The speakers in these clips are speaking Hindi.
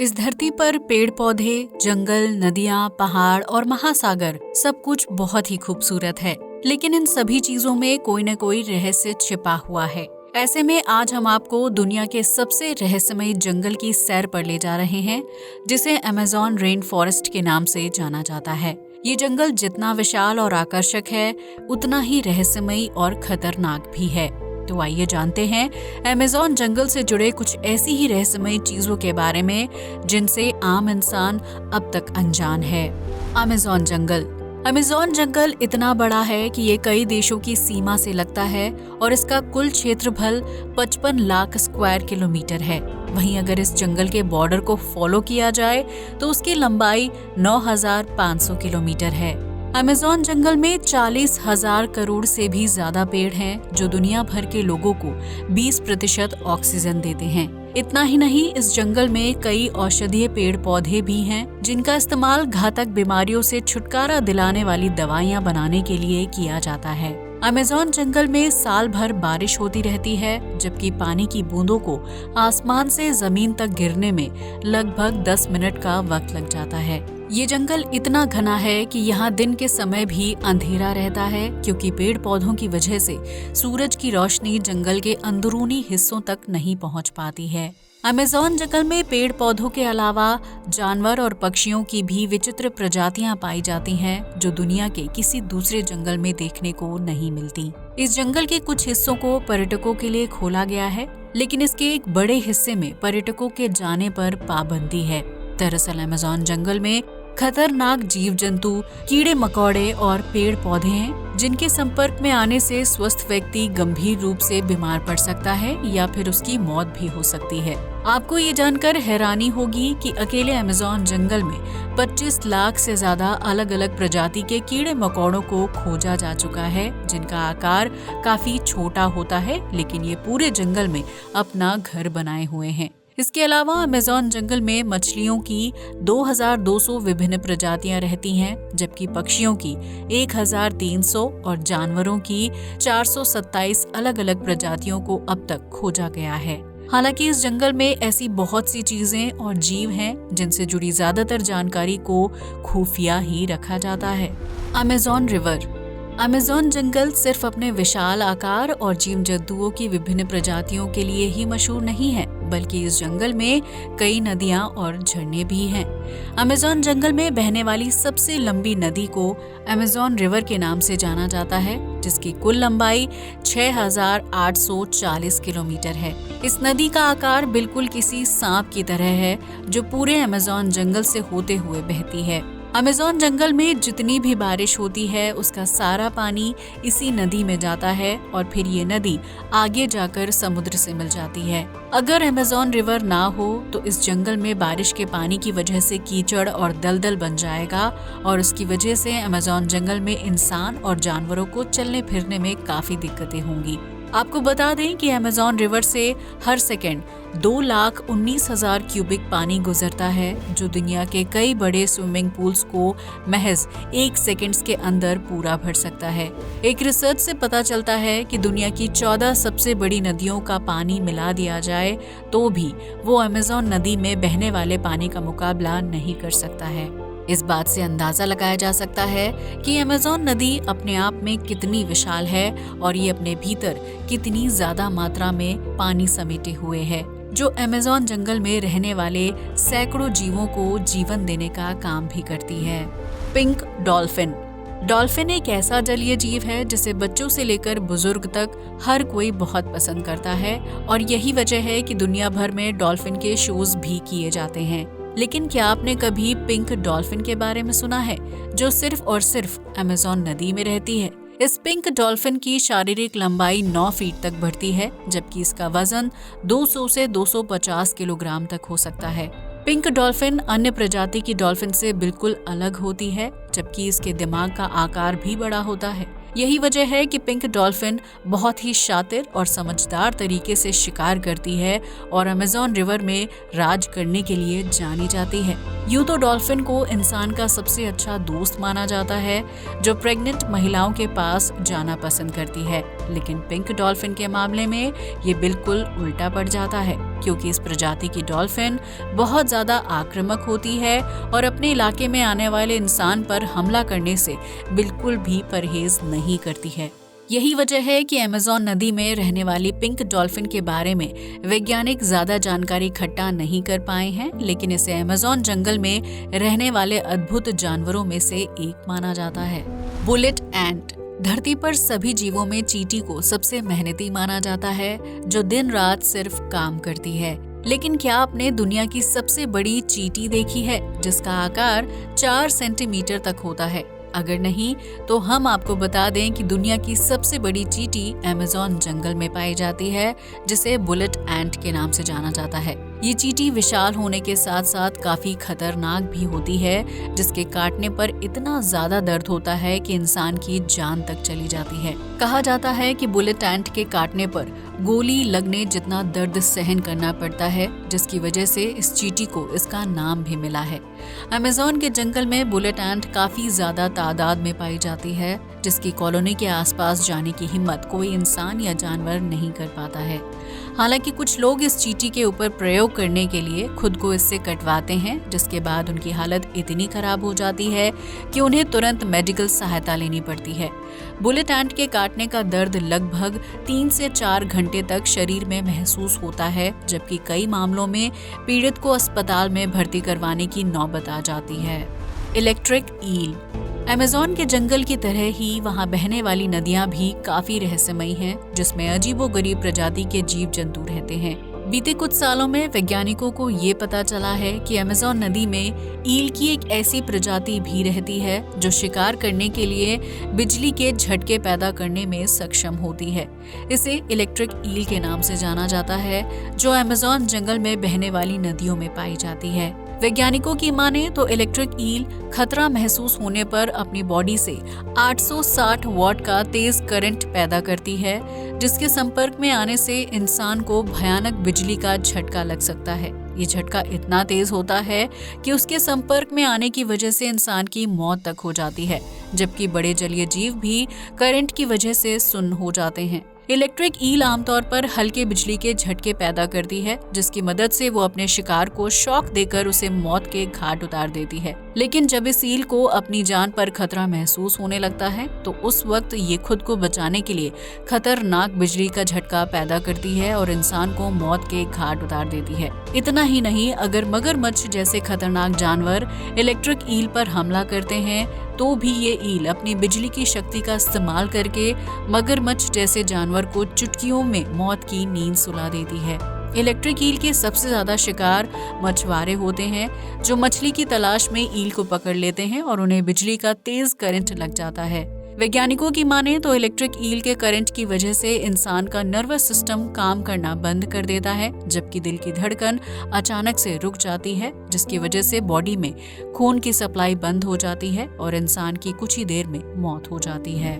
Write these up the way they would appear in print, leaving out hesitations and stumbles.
इस धरती पर पेड़ पौधे, जंगल, नदियाँ, पहाड़ और महासागर सब कुछ बहुत ही खूबसूरत है, लेकिन इन सभी चीजों में कोई न कोई रहस्य छिपा हुआ है। ऐसे में आज हम आपको दुनिया के सबसे रहस्यमयी जंगल की सैर पर ले जा रहे हैं, जिसे अमेज़न रेन फॉरेस्ट के नाम से जाना जाता है। ये जंगल जितना विशाल और आकर्षक है, उतना ही रहस्यमयी और खतरनाक भी है। तो आइए जानते हैं अमेज़न जंगल से जुड़े कुछ ऐसी ही रहस्यमयी चीजों के बारे में जिनसे आम इंसान अब तक अनजान है। अमेज़न जंगल इतना बड़ा है कि ये कई देशों की सीमा से लगता है और इसका कुल क्षेत्रफल 55 लाख स्क्वायर किलोमीटर है। वहीं अगर इस जंगल के बॉर्डर को फॉलो किया जाए तो उसकी लंबाई 9,500 किलोमीटर है। अमेज़न जंगल में 40,000 करोड़ से भी ज्यादा पेड़ हैं, जो दुनिया भर के लोगों को 20% ऑक्सीजन देते हैं। इतना ही नहीं, इस जंगल में कई औषधीय पेड़ पौधे भी हैं, जिनका इस्तेमाल घातक बीमारियों से छुटकारा दिलाने वाली दवाइयां बनाने के लिए किया जाता है। अमेज़न जंगल में साल भर बारिश होती रहती है, जबकि पानी की बूंदों को आसमान से जमीन तक गिरने में लगभग 10 मिनट का वक्त लग जाता है। ये जंगल इतना घना है कि यहाँ दिन के समय भी अंधेरा रहता है, क्योंकि पेड़ पौधों की वजह से सूरज की रोशनी जंगल के अंदरूनी हिस्सों तक नहीं पहुँच पाती है। अमेज़न जंगल में पेड़ पौधों के अलावा जानवर और पक्षियों की भी विचित्र प्रजातियां पाई जाती हैं, जो दुनिया के किसी दूसरे जंगल में देखने को नहीं मिलती। इस जंगल के कुछ हिस्सों को पर्यटकों के लिए खोला गया है, लेकिन इसके एक बड़े हिस्से में पर्यटकों के जाने पर पाबंदी है। दरअसल अमेज़न जंगल में खतरनाक जीव जंतु, कीड़े मकोड़े और पेड़ पौधे हैं, जिनके संपर्क में आने से स्वस्थ व्यक्ति गंभीर रूप से बीमार पड़ सकता है या फिर उसकी मौत भी हो सकती है। आपको ये जानकर हैरानी होगी कि अकेले अमेज़न जंगल में 25 लाख से ज्यादा अलग अलग प्रजाति के कीड़े मकोड़ों को खोजा जा चुका है, जिनका आकार काफी छोटा होता है, लेकिन ये पूरे जंगल में अपना घर बनाए हुए हैं। इसके अलावा अमेज़न जंगल में मछलियों की 2,200 विभिन्न प्रजातियां रहती हैं, जबकि पक्षियों की 1,300 और जानवरों की 427 अलग अलग प्रजातियों को अब तक खोजा गया है। हालांकि इस जंगल में ऐसी बहुत सी चीजें और जीव हैं, जिनसे जुड़ी ज्यादातर जानकारी को खुफिया ही रखा जाता है। अमेज़न जंगल सिर्फ अपने विशाल आकार और जीव जंतुओं की विभिन्न प्रजातियों के लिए ही मशहूर नहीं है, बल्कि इस जंगल में कई नदियां और झरने भी हैं। अमेज़न जंगल में बहने वाली सबसे लंबी नदी को अमेज़न रिवर के नाम से जाना जाता है, जिसकी कुल लंबाई 6,840 किलोमीटर है। इस नदी का आकार बिल्कुल किसी सांप की तरह है, जो पूरे अमेज़न जंगल से होते हुए बहती है। अमेज़न जंगल में जितनी भी बारिश होती है, उसका सारा पानी इसी नदी में जाता है और फिर ये नदी आगे जाकर समुद्र से मिल जाती है। अगर अमेज़न रिवर ना हो तो इस जंगल में बारिश के पानी की वजह से कीचड़ और दलदल बन जाएगा और उसकी वजह से अमेज़न जंगल में इंसान और जानवरों को चलने फिरने में काफी दिक्कतें होंगी। आपको बता दें कि अमेज़न रिवर से हर सेकेंड 2,19,000 क्यूबिक पानी गुजरता है, जो दुनिया के कई बड़े स्विमिंग पूल्स को महज 1 सेकेंड के अंदर पूरा भर सकता है। एक रिसर्च से पता चलता है कि दुनिया की 14 सबसे बड़ी नदियों का पानी मिला दिया जाए तो भी वो अमेज़न नदी में बहने वाले पानी का मुकाबला नहीं कर सकता है। इस बात से अंदाजा लगाया जा सकता है कि अमेज़न नदी अपने आप में कितनी विशाल है और ये अपने भीतर कितनी ज्यादा मात्रा में पानी समेटे हुए है, जो अमेज़न जंगल में रहने वाले सैकड़ों जीवों को जीवन देने का काम भी करती है। पिंक डॉल्फिन एक ऐसा जलीय जीव है जिसे बच्चों से लेकर बुजुर्ग तक हर कोई बहुत पसंद करता है, और यही वजह है कि दुनिया भर में डॉल्फिन के शोज भी किए जाते हैं। लेकिन क्या आपने कभी पिंक डॉल्फिन के बारे में सुना है, जो सिर्फ और सिर्फ अमेज़न नदी में रहती है? इस पिंक डॉल्फिन की शारीरिक लंबाई 9 फीट तक बढ़ती है, जबकि इसका वजन 200 से 250 किलोग्राम तक हो सकता है। पिंक डॉल्फिन अन्य प्रजाति की डॉल्फिन से बिल्कुल अलग होती है, जबकि इसके दिमाग का आकार भी बड़ा होता है। यही वजह है कि पिंक डॉल्फिन बहुत ही शातिर और समझदार तरीके से शिकार करती है और अमेज़न रिवर में राज करने के लिए जानी जाती है। यूं तो डॉल्फिन को इंसान का सबसे अच्छा दोस्त माना जाता है, जो प्रेग्नेंट महिलाओं के पास जाना पसंद करती है। लेकिन पिंक डॉल्फिन के मामले में ये बिल्कुल उल्टा पड़ जाता है, क्योंकि इस प्रजाति की डॉल्फिन बहुत ज्यादा आक्रामक होती है और अपने इलाके में आने वाले इंसान पर हमला करने से बिल्कुल भी परहेज नहीं करती है। यही वजह है कि अमेज़न नदी में रहने वाली पिंक डॉल्फिन के बारे में वैज्ञानिक ज्यादा जानकारी इकट्ठा नहीं कर पाए हैं, लेकिन इसे अमेज़न जंगल में रहने वाले अद्भुत जानवरों में से एक माना जाता है। बुलेट एंट। धरती पर सभी जीवों में चींटी को सबसे मेहनती माना जाता है, जो दिन रात सिर्फ काम करती है। लेकिन क्या आपने दुनिया की सबसे बड़ी चींटी देखी है, जिसका आकार 4 सेंटीमीटर तक होता है? अगर नहीं तो हम आपको बता दें कि दुनिया की सबसे बड़ी चींटी अमेज़न जंगल में पाई जाती है, जिसे बुलेट एंट के नाम से जाना जाता है। ये चींटी विशाल होने के साथ साथ काफी खतरनाक भी होती है, जिसके काटने पर इतना ज्यादा दर्द होता है कि इंसान की जान तक चली जाती है। कहा जाता है कि बुलेट एंट के काटने पर गोली लगने जितना दर्द सहन करना पड़ता है, जिसकी वजह से इस चींटी को इसका नाम भी मिला है। अमेज़न के जंगल में बुलेट एंट काफी ज्यादा तादाद में पाई जाती है, जिसकी कॉलोनी के आसपास जाने की हिम्मत कोई इंसान या जानवर नहीं कर पाता है। हालांकि कुछ लोग इस चींटी के ऊपर प्रयोग करने के लिए खुद को इससे कटवाते हैं, जिसके बाद उनकी हालत इतनी खराब हो जाती है कि उन्हें तुरंत मेडिकल सहायता लेनी पड़ती है। बुलेट एंट के काटने का दर्द लगभग 3 से 4 घंटे तक शरीर में महसूस होता है, जबकि कई मामलों में पीड़ित को अस्पताल में भर्ती करवाने की नौबत आ जाती है। Electric eel. अमेज़न के जंगल की तरह ही वहां बहने वाली नदियां भी काफी रहस्यमयी हैं, जिसमें अजीबोगरीब प्रजाति के जीव जंतु रहते हैं। बीते कुछ सालों में वैज्ञानिकों को ये पता चला है कि अमेज़न नदी में ईल की एक ऐसी प्रजाति भी रहती है, जो शिकार करने के लिए बिजली के झटके पैदा करने में सक्षम होती है। इसे इलेक्ट्रिक ईल के नाम से जाना जाता है, जो अमेज़न जंगल में बहने वाली नदियों में पाई जाती है। वैज्ञानिकों की माने तो इलेक्ट्रिक ईल खतरा महसूस होने पर अपनी बॉडी से 860 वॉट का तेज करंट पैदा करती है, जिसके संपर्क में आने से इंसान को भयानक बिजली का झटका लग सकता है। ये झटका इतना तेज होता है कि उसके संपर्क में आने की वजह से इंसान की मौत तक हो जाती है, जबकि बड़े जलीय जीव भी करंट की वजह से सुन्न हो जाते हैं। इलेक्ट्रिक ईल आमतौर पर हल्के बिजली के झटके पैदा करती है, जिसकी मदद से वो अपने शिकार को शॉक देकर उसे मौत के घाट उतार देती है। लेकिन जब इस ईल को अपनी जान पर खतरा महसूस होने लगता है, तो उस वक्त ये खुद को बचाने के लिए खतरनाक बिजली का झटका पैदा करती है और इंसान को मौत के घाट उतार देती है। इतना ही नहीं, अगर मगरमच्छ जैसे खतरनाक जानवर इलेक्ट्रिक ईल पर हमला करते हैं, तो भी ये ईल अपनी बिजली की शक्ति का इस्तेमाल करके मगरमच्छ जैसे जानवर को चुटकियों में मौत की नींद सुला देती है। इलेक्ट्रिक ईल के सबसे ज्यादा शिकार मछुआरे होते हैं, जो मछली की तलाश में ईल को पकड़ लेते हैं और उन्हें बिजली का तेज करंट लग जाता है। वैज्ञानिकों की माने तो इलेक्ट्रिक ईल के करंट की वजह से इंसान का नर्वस सिस्टम काम करना बंद कर देता है, जबकि दिल की धड़कन अचानक से रुक जाती है, जिसकी वजह से बॉडी में खून की सप्लाई बंद हो जाती है और इंसान की कुछ ही देर में मौत हो जाती है।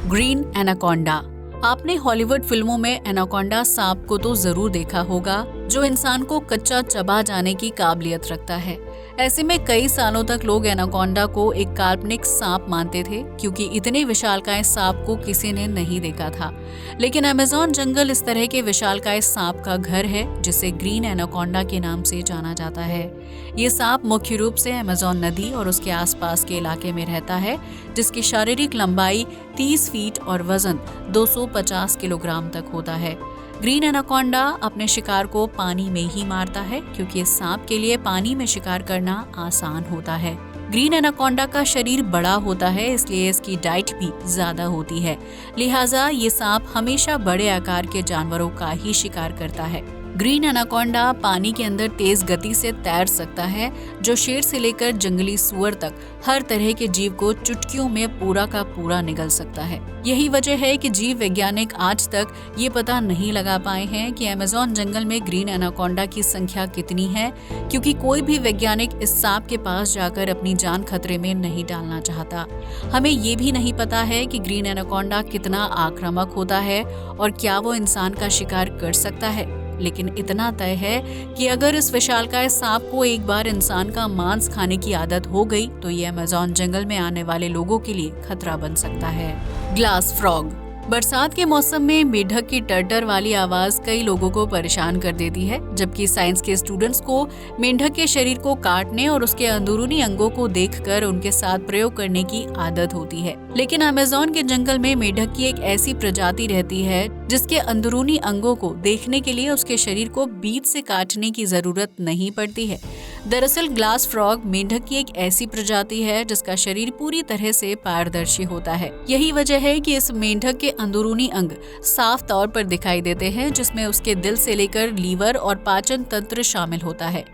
Green anaconda. आपने हॉलीवुड फिल्मों में एनाकोंडा सांप को तो जरूर देखा होगा, जो इंसान को कच्चा चबा जाने की काबिलियत रखता है। ऐसे में कई सालों तक लोग एनाकोंडा को एक काल्पनिक सांप मानते थे, क्योंकि इतने विशालकाय सांप को किसी ने नहीं देखा था। लेकिन अमेज़न जंगल इस तरह के विशालकाय सांप का घर है, जिसे ग्रीन एनाकोंडा के नाम से जाना जाता है। ये सांप मुख्य रूप से अमेज़न नदी और उसके आसपास के इलाके में रहता है, जिसकी शारीरिक लंबाई 30 फीट और वजन 250 किलोग्राम तक होता है। ग्रीन एनाकोंडा अपने शिकार को पानी में ही मारता है, क्योंकि इस सांप के लिए पानी में शिकार करना आसान होता है। ग्रीन एनाकोंडा का शरीर बड़ा होता है, इसलिए इसकी डाइट भी ज्यादा होती है। लिहाजा ये सांप हमेशा बड़े आकार के जानवरों का ही शिकार करता है। ग्रीन एनाकोंडा पानी के अंदर तेज गति से तैर सकता है, जो शेर से लेकर जंगली सुअर तक हर तरह के जीव को चुटकियों में पूरा का पूरा निगल सकता है। यही वजह है कि जीव वैज्ञानिक आज तक ये पता नहीं लगा पाए हैं कि अमेज़न जंगल में ग्रीन एनाकोंडा की संख्या कितनी है, क्योंकि कोई भी वैज्ञानिक इस सांप के पास जाकर अपनी जान खतरे में नहीं डालना चाहता। हमें ये भी नहीं पता है कि ग्रीन एनाकोंडा कितना आक्रामक होता है और क्या वो इंसान का शिकार कर सकता है। लेकिन इतना तय है कि अगर इस विशालकाय सांप को एक बार इंसान का मांस खाने की आदत हो गई तो ये अमेज़न जंगल में आने वाले लोगों के लिए खतरा बन सकता है। Glass frog. बरसात के मौसम में मेंढक की टर्टर वाली आवाज कई लोगों को परेशान कर देती है, जबकि साइंस के स्टूडेंट्स को मेंढक के शरीर को काटने और उसके अंदरूनी अंगों को देखकर उनके साथ प्रयोग करने की आदत होती है। लेकिन अमेज़न के जंगल में मेंढक की एक ऐसी प्रजाति रहती है जिसके अंदरूनी अंगों को देखने के लिए उसके शरीर को बीच से काटने की जरूरत नहीं पड़ती है। दरअसल ग्लास फ्रॉग मेंढक की एक ऐसी प्रजाति है जिसका शरीर पूरी तरह से पारदर्शी होता है। यही वजह है कि इस मेंढक के अंदरूनी अंग साफ तौर पर दिखाई देते हैं, जिसमें उसके दिल से लेकर लीवर और पाचन तंत्र शामिल होता है।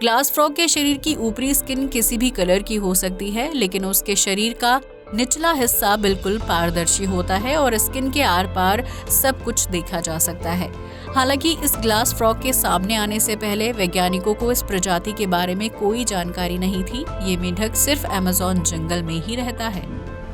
ग्लास फ्रॉग के शरीर की ऊपरी स्किन किसी भी कलर की हो सकती है, लेकिन उसके शरीर का निचला हिस्सा बिल्कुल पारदर्शी होता है और स्किन के आर पार सब कुछ देखा जा सकता है। हालांकि इस ग्लास फ्रॉग के सामने आने से पहले वैज्ञानिकों को इस प्रजाति के बारे में कोई जानकारी नहीं थी। ये मेंढक सिर्फ अमेज़न जंगल में ही रहता है।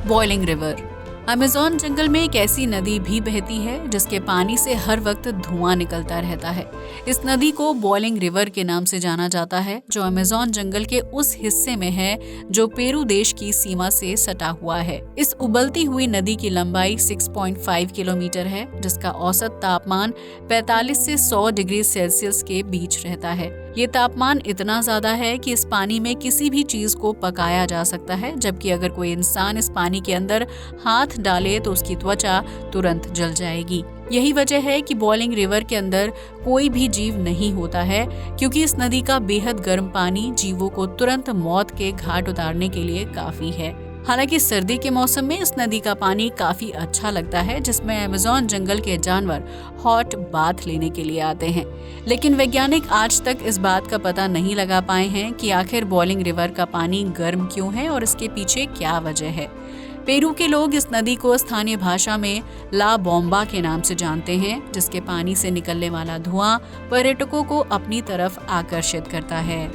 Boiling river. अमेज़न जंगल में एक ऐसी नदी भी बहती है जिसके पानी से हर वक्त धुआं निकलता रहता है। इस नदी को बॉइलिंग रिवर के नाम से जाना जाता है, जो अमेज़न जंगल के उस हिस्से में है जो पेरू देश की सीमा से सटा हुआ है। इस उबलती हुई नदी की लंबाई 6.5 किलोमीटर है, जिसका औसत तापमान 45 से 100 डिग्री सेल्सियस के बीच रहता है। ये तापमान इतना ज्यादा है कि इस पानी में किसी भी चीज को पकाया जा सकता है, जबकि अगर कोई इंसान इस पानी के अंदर हाथ डाले तो उसकी त्वचा तुरंत जल जाएगी। यही वजह है कि बॉइलिंग रिवर के अंदर कोई भी जीव नहीं होता है, क्योंकि इस नदी का बेहद गर्म पानी जीवों को तुरंत मौत के घाट उतारने के लिए काफी है। हालांकि सर्दी के मौसम में इस नदी का पानी काफी अच्छा लगता है, जिसमें अमेज़न जंगल के जानवर हॉट बाथ लेने के लिए आते हैं। लेकिन वैज्ञानिक आज तक इस बात का पता नहीं लगा पाए हैं कि आखिर बॉइलिंग रिवर का पानी गर्म क्यों है और इसके पीछे क्या वजह है। पेरू के लोग इस नदी को स्थानीय भाषा में ला बोम्बा के नाम से जानते हैं, जिसके पानी से निकलने वाला धुआं पर्यटकों को अपनी तरफ आकर्षित करता है।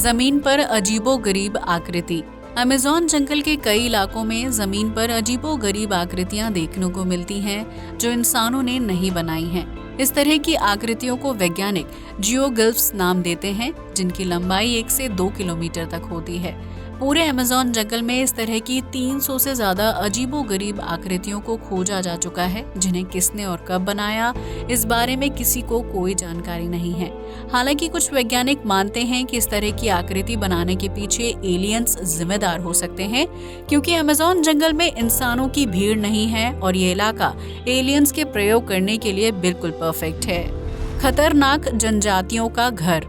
जमीन पर अजीबोगरीब आकृति। अमेज़न जंगल के कई इलाकों में जमीन पर अजीबोगरीब आकृतियां देखने को मिलती हैं, जो इंसानों ने नहीं बनाई हैं। इस तरह की आकृतियों को वैज्ञानिक जियोग्लिफ्स नाम देते हैं, जिनकी लंबाई 1 से 2 किलोमीटर तक होती है। पूरे अमेज़न जंगल में इस तरह की 300 से ज्यादा अजीबोगरीब आकृतियों को खोजा जा चुका है, जिन्हें किसने और कब बनाया इस बारे में किसी को कोई जानकारी नहीं है। हालांकि कुछ वैज्ञानिक मानते हैं कि इस तरह की आकृति बनाने के पीछे एलियंस जिम्मेदार हो सकते हैं, क्योंकि अमेज़न जंगल में इंसानों की भीड़ नहीं है और ये इलाका एलियंस के प्रयोग करने के लिए बिल्कुल परफेक्ट है। खतरनाक जनजातियों का घर।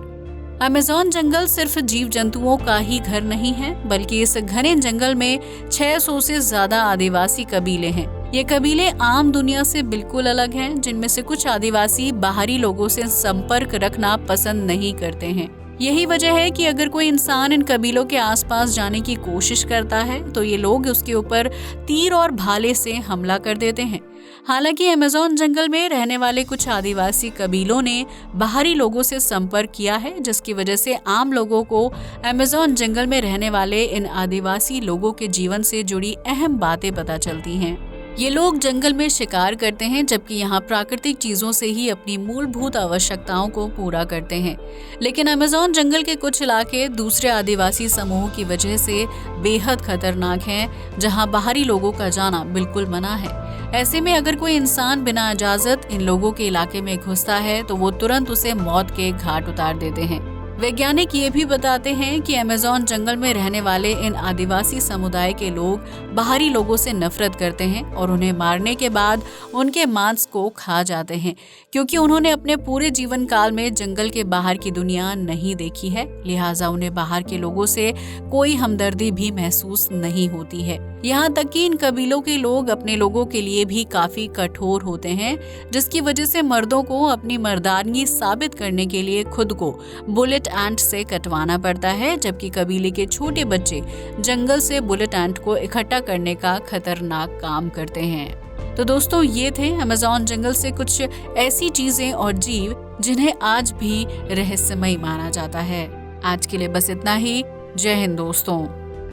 अमेज़न जंगल सिर्फ जीव जंतुओं का ही घर नहीं है, बल्कि इस घने जंगल में 600 से ज्यादा आदिवासी कबीले हैं। ये कबीले आम दुनिया से बिल्कुल अलग हैं, जिनमें से कुछ आदिवासी बाहरी लोगों से संपर्क रखना पसंद नहीं करते हैं। यही वजह है कि अगर कोई इंसान इन कबीलों के आसपास जाने की कोशिश करता है तो ये लोग उसके ऊपर तीर और भाले से हमला कर देते हैं। हालांकि अमेज़न जंगल में रहने वाले कुछ आदिवासी कबीलों ने बाहरी लोगों से संपर्क किया है, जिसकी वजह से आम लोगों को अमेज़न जंगल में रहने वाले इन आदिवासी लोगों के जीवन से जुड़ी अहम बातें पता चलती हैं। ये लोग जंगल में शिकार करते हैं, जबकि यहाँ प्राकृतिक चीजों से ही अपनी मूलभूत आवश्यकताओं को पूरा करते हैं। लेकिन अमेज़न जंगल के कुछ इलाके दूसरे आदिवासी समूह की वजह से बेहद खतरनाक हैं, जहाँ बाहरी लोगों का जाना बिल्कुल मना है। ऐसे में अगर कोई इंसान बिना इजाजत इन लोगों के इलाके में घुसता है तो वो तुरंत उसे मौत के घाट उतार देते हैं। वैज्ञानिक ये भी बताते हैं कि अमेज़न जंगल में रहने वाले इन आदिवासी समुदाय के लोग बाहरी लोगों से नफरत करते हैं और उन्हें मारने के बाद उनके मांस को खा जाते हैं, क्योंकि उन्होंने अपने पूरे जीवन काल में जंगल के बाहर की दुनिया नहीं देखी है। लिहाजा उन्हें बाहर के लोगों से कोई हमदर्दी भी महसूस नहीं होती है। यहाँ तक कि इन कबीलों के लोग अपने लोगों के लिए भी काफी कठोर होते हैं, जिसकी वजह से मर्दों को अपनी मर्दानगी साबित करने के लिए खुद को बुलेट एंट से कटवाना पड़ता है, जबकि कबीले के छोटे बच्चे जंगल से बुलेट एंट को इकट्ठा करने का खतरनाक काम करते हैं। तो दोस्तों, ये थे अमेज़न जंगल से कुछ ऐसी चीजें और जीव जिन्हें आज भी रहस्यमयी माना जाता है। आज के लिए बस इतना ही। जय हिंद दोस्तों।